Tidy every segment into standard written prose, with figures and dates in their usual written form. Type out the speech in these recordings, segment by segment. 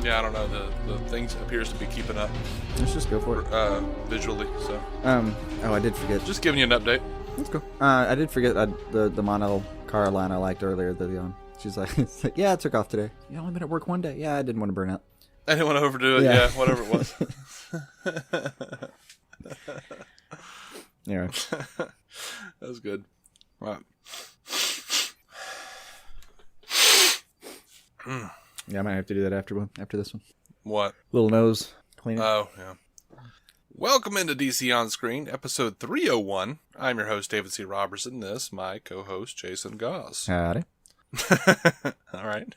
Yeah, I don't know. The thing appears to be keeping up. Let's just go for it. Visually, so. Oh, I did forget. Just giving you an update. That's cool. I did forget the mono car line I liked earlier. She's like, it's like, yeah, I took off today. You only been at work one day. Yeah, I didn't want to burn out. I didn't want to overdo it. Yeah, whatever it was. Anyway. That was good. Right. Yeah, I might have to do that after this one. What? Little nose cleaning. Oh, yeah. Welcome into DC On Screen, episode 301. I'm your host, David C. Robertson. This, my co-host, Jason Goss. Howdy. All right.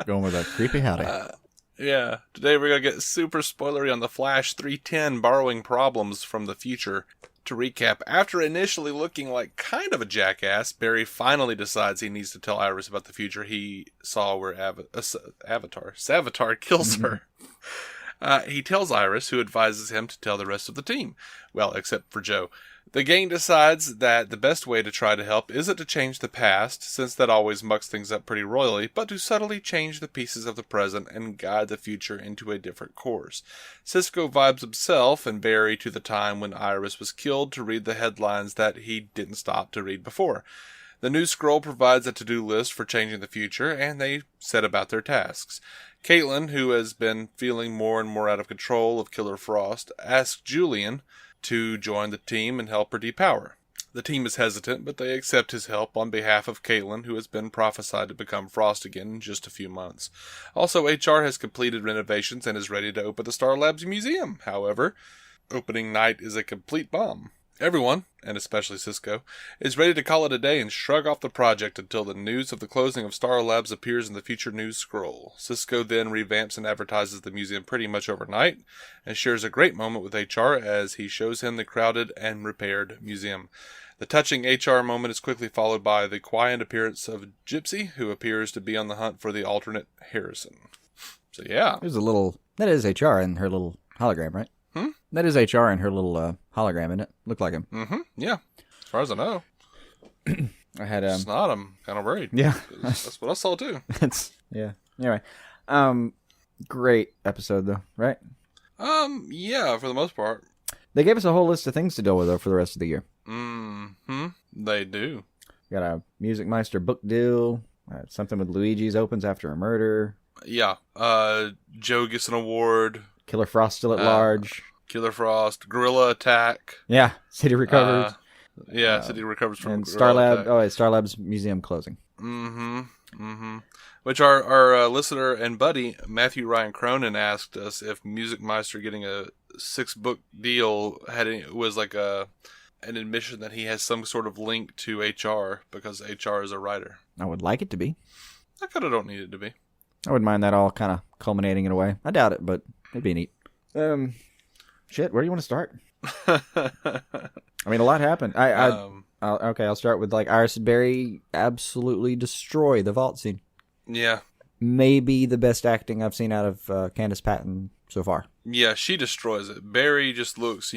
Going with a creepy howdy. Yeah. Today we're going to get super spoilery on the Flash 310 borrowing problems from the future. To recap, after initially looking like kind of a jackass, Barry finally decides he needs to tell Iris about the future he saw where Savitar kills her. He tells Iris, who advises him to tell the rest of the team. Well, except for Joe. The gang decides that the best way to try to help isn't to change the past, since that always mucks things up pretty royally, but to subtly change the pieces of the present and guide the future into a different course. Cisco vibes himself and Barry to the time when Iris was killed to read the headlines that he didn't stop to read before. The new scroll provides a to-do list for changing the future, and they set about their tasks. Caitlin, who has been feeling more and more out of control of Killer Frost, asks Julian to join the team and help her depower. The team is hesitant, but they accept his help on behalf of Caitlin, who has been prophesied to become Frost again in just a few months. Also, HR has completed renovations and is ready to open the Star Labs Museum. However, opening night is a complete bomb. Everyone, and especially Cisco, is ready to call it a day and shrug off the project until the news of the closing of Star Labs appears in the future news scroll. Cisco then revamps and advertises the museum pretty much overnight, and shares a great moment with HR as he shows him the crowded and repaired museum. The touching HR moment is quickly followed by the quiet appearance of Gypsy, who appears to be on the hunt for the alternate Harrison. So yeah. That is HR and her little hologram, right? That is HR and her little hologram, isn't it? Looked like him. Mm-hmm. Yeah. As far as I know. It's not. I'm kind of worried. Yeah. That's what I saw too. Yeah. Anyway. Great episode though, right? Yeah, for the most part. They gave us a whole list of things to deal with though for the rest of the year. Mm-hmm. They do. Got a Music Meister book deal. Something with Luigi's opens after a murder. Yeah. Joe gets an award. Killer Frost still at large. Killer Frost. Gorilla Attack. Yeah. City recovers. City recovers from Star Lab. Oh, wait, Star Lab's museum closing. Mm-hmm. Which our listener and buddy, Matthew Ryan Cronin, asked us if Music Meister getting a 6-book deal was like an admission that he has some sort of link to HR because HR is a writer. I would like it to be. I kind of don't need it to be. I wouldn't mind that all kind of culminating in a way. I doubt it, but it'd be neat. Shit, where do you want to start? I mean, a lot happened. I'll start with like Iris and Barry absolutely destroy the vault scene. Yeah. Maybe the best acting I've seen out of Candace Patton so far. Yeah, she destroys it. Barry just looks,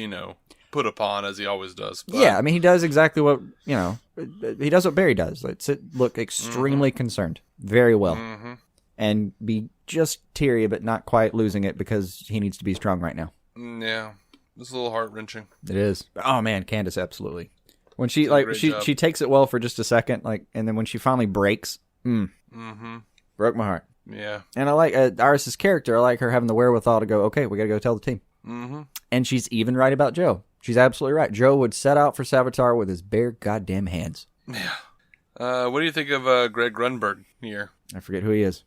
put upon as he always does. But... Yeah, I mean, he does exactly what, he does what Barry does. Like, look extremely concerned. Very well. Mm-hmm. And be just teary, but not quite losing it because he needs to be strong right now. Yeah, it's a little heart-wrenching. It is. Oh man, Candace, absolutely. When she she takes it well for just a second, and then when she finally breaks, broke my heart. Yeah. And I like Iris's character. I like her having the wherewithal to go, okay, we got to go tell the team. Mm-hmm. And she's even right about Joe. She's absolutely right. Joe would set out for Savitar with his bare goddamn hands. Yeah. What do you think of Greg Grunberg here? I forget who he is.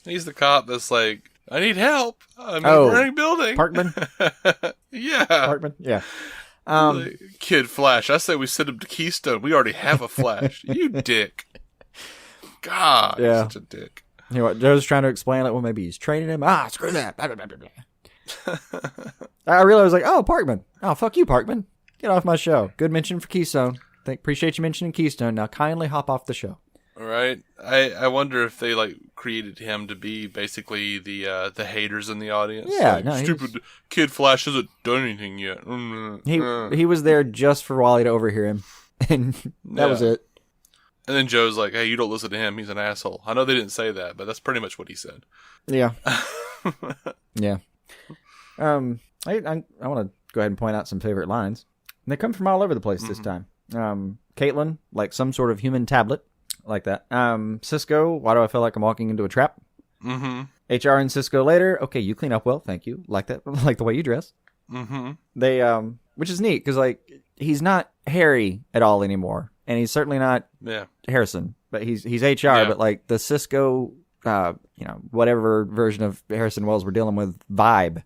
He's the cop that's like, I need help. I'm in a burning building. Parkman? Yeah. Parkman? Yeah. Kid Flash. I say we send him to Keystone. We already have a Flash. You dick. God, yeah. You're such a dick. You know what? Joe's trying to explain it. Well, maybe he's training him. Screw that. Blah, blah, blah, blah. I realized, Parkman. Oh, fuck you, Parkman. Get off my show. Good mention for Keystone. Appreciate you mentioning Keystone. Now kindly hop off the show. All right. I wonder if they created him to be basically the haters in the audience. Yeah, stupid Kid Flash hasn't done anything yet. He was there just for Wally to overhear him, and that was it. And then Joe's like, hey, you don't listen to him. He's an asshole. I know they didn't say that, but that's pretty much what he said. Yeah. Yeah. I want to go ahead and point out some favorite lines. And they come from all over the place this time. Caitlin, like some sort of human tablet, like that. Cisco, why do I feel like I'm walking into a trap? HR and Cisco later. Okay, you clean up well, thank you. Like that, like the way you dress. They, which is neat because like he's not Harry at all anymore, and he's certainly not Harrison, but he's HR. But like the Cisco, whatever version of Harrison Wells we're dealing with, vibe,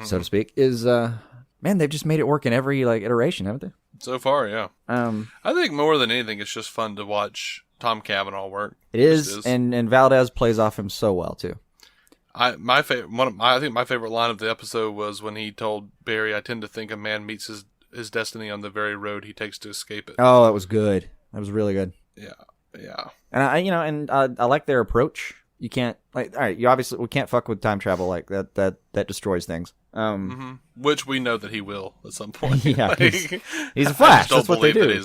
so to speak, is man, they've just made it work in every like iteration, haven't they? So far, yeah. I think more than anything, it's just fun to watch Tom Cavanaugh work. It is. And Valdez plays off him so well too. I think my favorite line of the episode was when he told Barry, "I tend to think a man meets his destiny on the very road he takes to escape it." Oh, that was good. That was really good. Yeah. And I like their approach. You can't all right. We can't fuck with time travel like that. That destroys things. Which we know that he will at some point. Yeah, he's a Flash. That's what they do.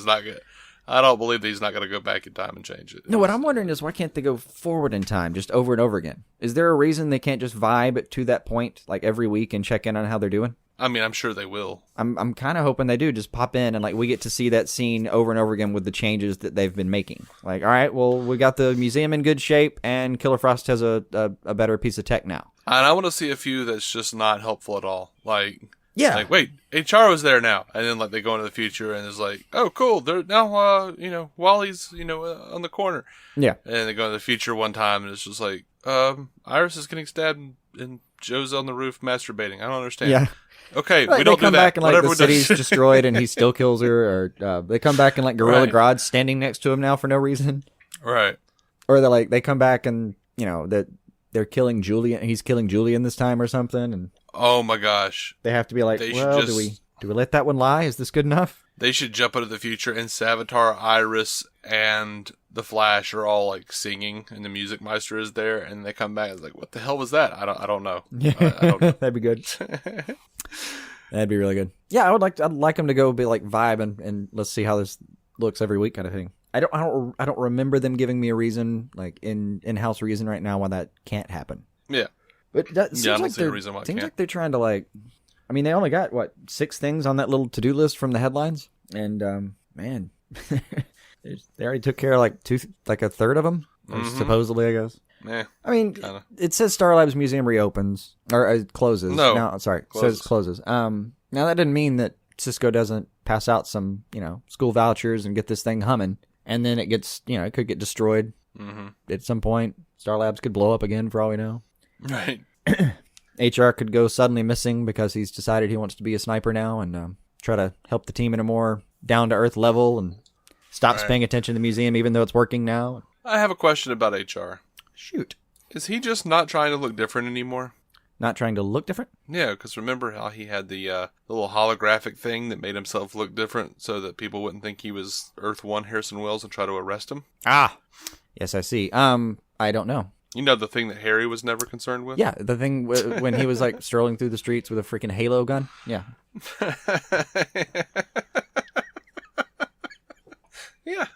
I don't believe that he's not going to go back in time and change it. No, what I'm wondering is why can't they go forward in time just over and over again? Is there a reason they can't just vibe to that point like every week and check in on how they're doing? I mean, I'm sure they will. I'm kind of hoping they do. Just pop in and like we get to see that scene over and over again with the changes that they've been making. Like, all right, well, we got the museum in good shape, and Killer Frost has a better piece of tech now. And I want to see a few that's just not helpful at all. Like, yeah, like wait, HR was there now, and then like they go into the future and it's like, oh, cool, they're now, Wally's, on the corner. Yeah, and they go into the future one time and it's just like, Iris is getting stabbed and Joe's on the roof masturbating. I don't understand. Yeah. Okay, like, we don't do that. They come back and like the city's destroyed and he still kills her, or they come back and like Gorilla Grodd's standing next to him now for no reason. Right. Or they come back and that they're killing Julian. He's killing Julian this time or something. And oh my gosh, they have to be like, well, do we let that one lie? Is this good enough? They should jump into the future and Savitar, Iris, and the Flash are all like singing, and the Music Meister is there, and they come back and it's like, what the hell was that? I don't know. Yeah, I don't know. That'd be good. That'd be really good. Yeah, I'd like them to go be like vibe and let's see how this looks every week kind of thing. I don't remember them giving me a reason like in-house reason right now why that can't happen. Yeah, but that seems I don't like see a reason why it can't. Like they're trying to like. I mean, they only got 6 things on that little to-do list from the headlines, and man, they already took care of like a third of them, supposedly, I guess. Yeah, I mean, kinda. It says Star Labs Museum reopens or closes. No, sorry, closes. It says closes. Now that didn't mean that Cisco doesn't pass out some school vouchers and get this thing humming, and then it gets it could get destroyed at some point. Star Labs could blow up again for all we know. Right. HR could go suddenly missing because he's decided he wants to be a sniper now and try to help the team in a more down-to-earth level and stops paying attention to the museum even though it's working now. I have a question about HR. Shoot. Is he just not trying to look different anymore? Not trying to look different? Yeah, because remember how he had the little holographic thing that made himself look different so that people wouldn't think he was Earth 1 Harrison Wells and try to arrest him? Ah. Yes, I see. I don't know. You know the thing that Harry was never concerned with? Yeah, the thing when he was like strolling through the streets with a freaking Halo gun. Yeah. Yeah.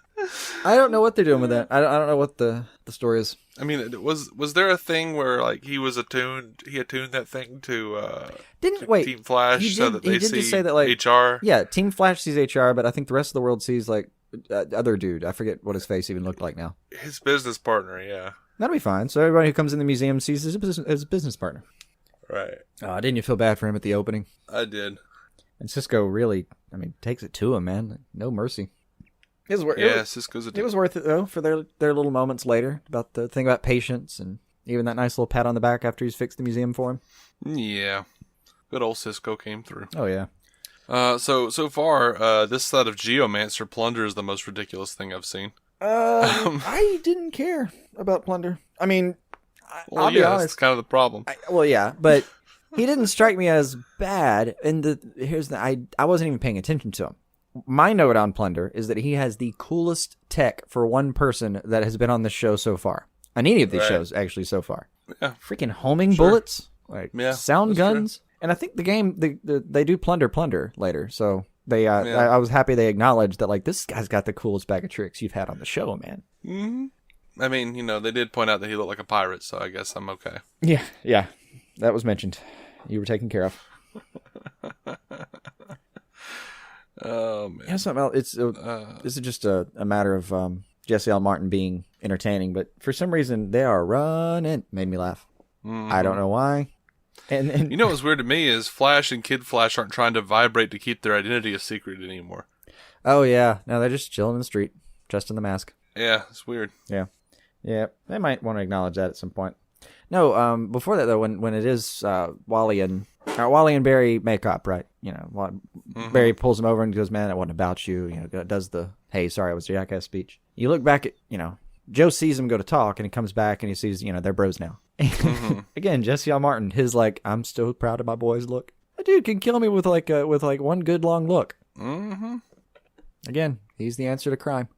I don't know what they're doing with that. I don't know what the story is. I mean, was there a thing where like he attuned that thing to Team Flash so that they see say that, like, HR? Yeah, Team Flash sees HR, but I think the rest of the world sees like other dude. I forget what his face even looked like now. His business partner, yeah. That'll be fine. So everybody who comes in the museum sees his business partner. Right. Didn't you feel bad for him at the opening? I did. And Cisco really, takes it to him, man. No mercy. Cisco's a dick. It was worth it, though, for their little moments later about the thing about patience and even that nice little pat on the back after he's fixed the museum for him. Yeah. Good old Cisco came through. Oh, yeah. So far, this set of Geomancer Plunder is the most ridiculous thing I've seen. I didn't care about Plunder. I mean, I'll be honest. That's kind of the problem. But he didn't strike me as bad. And I wasn't even paying attention to him. My note on Plunder is that he has the coolest tech for one person that has been on this show so far. On any of these shows, actually, so far. Yeah. Freaking homing bullets, sound guns. True. And I think the game, they do plunder later. So I was happy they acknowledged that, like, this guy's got the coolest bag of tricks you've had on the show, man. Mm-hmm. I mean, they did point out that he looked like a pirate, so I guess I'm okay. Yeah. That was mentioned. You were taken care of. Oh, man. Yeah, something else. This is just a matter of Jesse L. Martin being entertaining, but for some reason, they are running. Made me laugh. Mm-hmm. I don't know why. And you know what's weird to me is Flash and Kid Flash aren't trying to vibrate to keep their identity a secret anymore. Oh, yeah. No, they're just chilling in the street, dressed in the mask. Yeah, it's weird. Yeah. They might want to acknowledge that at some point. No, before that, though, when it is Wally and Barry make up, right? Barry pulls him over and goes, man, it wasn't about you. Does the, hey, sorry, it was a jackass speech. You look back at, Joe sees him go to talk, and he comes back and he sees, they're bros now. Mm-hmm. Again, Jesse L. Martin, his like, I'm still proud of my boys look. That dude can kill me with one good long look. Mm-hmm. Again, he's the answer to crime.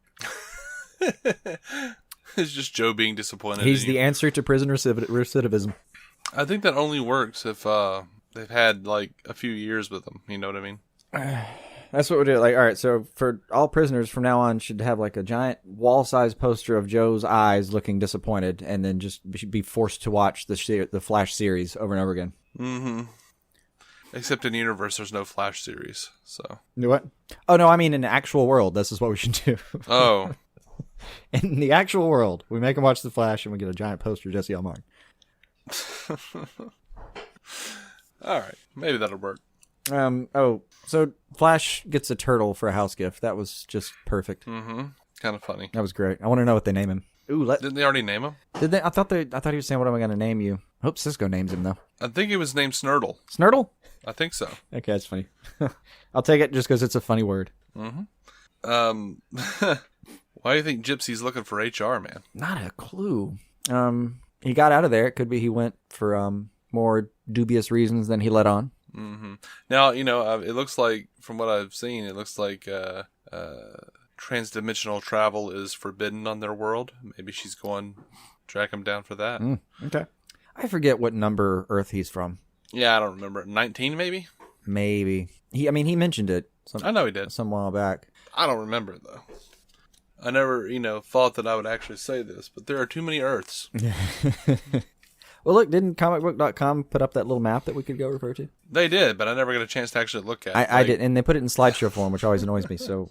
It's just Joe being disappointed. He's the answer to prison recidivism. I think that only works if they've had like a few years with them. You know what I mean? That's what we do. Like, all right, so for all prisoners from now on, should have like a giant wall-sized poster of Joe's eyes looking disappointed, and then just be forced to watch the Flash series over and over again. Mm-hmm. Except in the universe, there's no Flash series. So what? Oh no, I mean in the actual world. This is what we should do. Oh. In the actual world, we make him watch the Flash, and we get a giant poster of Jesse L. Martin. All right, maybe that'll work. So Flash gets a turtle for a house gift. That was just perfect. Mm-hmm. Kind of funny. That was great. I want to know what they name him. Ooh, didn't they already name him? Did they? I thought he was saying, "What am I going to name you?" I hope Cisco names him though. I think he was named Snurtle. Snurtle? I think so. Okay, that's funny. I'll take it just because it's a funny word. Mm-hmm. Why do you think Gypsy's looking for HR, man? Not a clue. He got out of there. It could be he went for more dubious reasons than he let on. Mm-hmm. Now, it looks like, from what I've seen, it looks like transdimensional travel is forbidden on their world. Maybe she's going to track him down for that. Okay. I forget what number Earth he's from. Yeah, I don't remember. 19, maybe? Maybe. He mentioned it. I know he did. Some while back. I don't remember it, though. I never, thought that I would actually say this, but there are too many Earths. Well, look, didn't comicbook.com put up that little map that we could go refer to? They did, but I never got a chance to actually look at it. I did, and they put it in slideshow form, which always annoys me, so...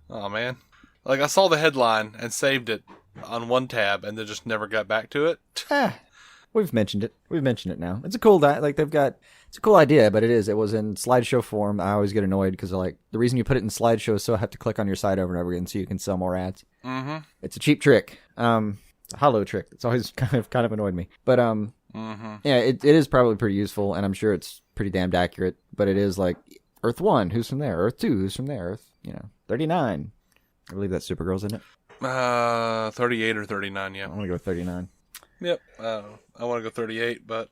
Oh, man. Like, I saw the headline and saved it on one tab, and then just never got back to it. We've mentioned it. We've mentioned it now. It's a cool, it's a cool idea, but it was in slideshow form. I always get annoyed because the reason you put it in slideshow is so I have to click on your site over and over again so you can sell more ads. Mm-hmm. It's a cheap trick. It's a hollow trick. It's always kind of annoyed me. But mm-hmm. Yeah, it is probably pretty useful, and I'm sure it's pretty damned accurate. But it is like Earth 1, who's from there? Earth 2, who's from there? Earth 39. I believe that's Supergirl's, isn't it? 38 or 39. Yeah, I want to go 39. Yep. I want to go 38, but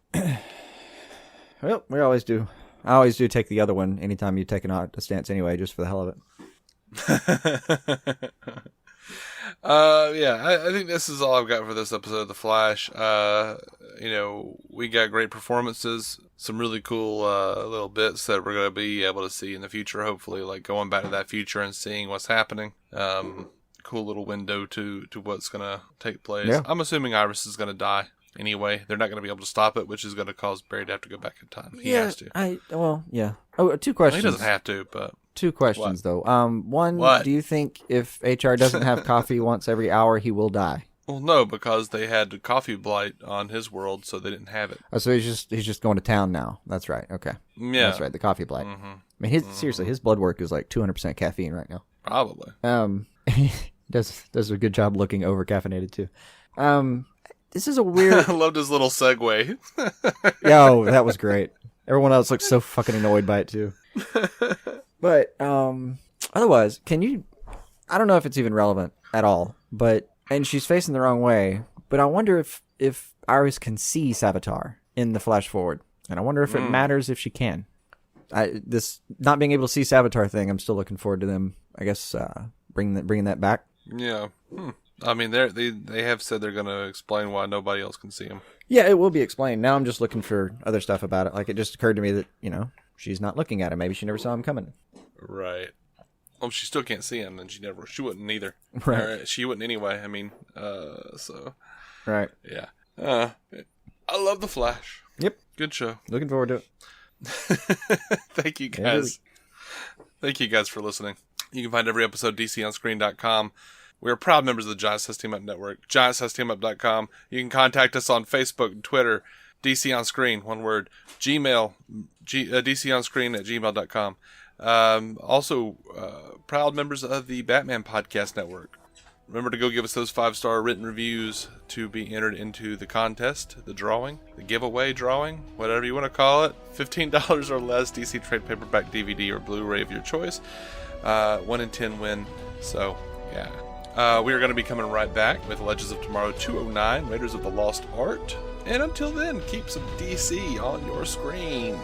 well, we always do. I always do take the other one anytime you take a stance anyway, just for the hell of it. Yeah, I think this is all I've got for this episode of The Flash. We got great performances, some really cool little bits that we're going to be able to see in the future, hopefully, like going back to that future and seeing what's happening. Cool little window to what's going to take place. Yeah. I'm assuming Iris is going to die anyway. They're not going to be able to stop it, which is going to cause Barry to have to go back in time. He has to. Yeah. Oh, two questions. Well, he doesn't have to, but... Two questions, though. One, what? Do you think if HR doesn't have coffee once every hour, he will die? Well, no, because they had coffee blight on his world, so they didn't have it. Oh, so he's just going to town now. That's right. Okay. Yeah. That's right. The coffee blight. Mm-hmm. I mean, seriously, his blood work is like 200% caffeine right now. Probably. Does a good job looking over caffeinated too. This is a weird. I loved his little segue. Yo, that was great. Everyone else looks so fucking annoyed by it too. But otherwise, I don't know if it's even relevant at all, and she's facing the wrong way, but I wonder if Iris can see Savitar in the flash forward, and I wonder if it matters if she can. This not being able to see Savitar thing, I'm still looking forward to them, I guess, bringing that back. Yeah. I mean, they have said they're going to explain why nobody else can see him. Yeah, it will be explained. Now I'm just looking for other stuff about it. Like, it just occurred to me that, she's not looking at him. Maybe she never saw him coming. Right. Well, she still can't see him, and she wouldn't either. Right. Or she wouldn't anyway. I mean, so. Right. Yeah. I love The Flash. Yep. Good show. Looking forward to it. Thank you guys. Thank you guys for listening. You can find every episode at dconscreen.com. We are proud members of the Giant Size Team Up Network, giantsizesteamup.com. You can contact us on Facebook and Twitter, DC on Screen, one word, Gmail, dconscreen@gmail.com. Also, proud members of the Batman Podcast Network. Remember to go give us those 5-star written reviews to be entered into the contest, the drawing, the giveaway drawing, whatever you want to call it. $15 or less DC trade paperback DVD or Blu-ray of your choice. 1 in 10 win. So, yeah. We are going to be coming right back with Legends of Tomorrow 209, Raiders of the Lost Art. And until then, keep some DC on your screen.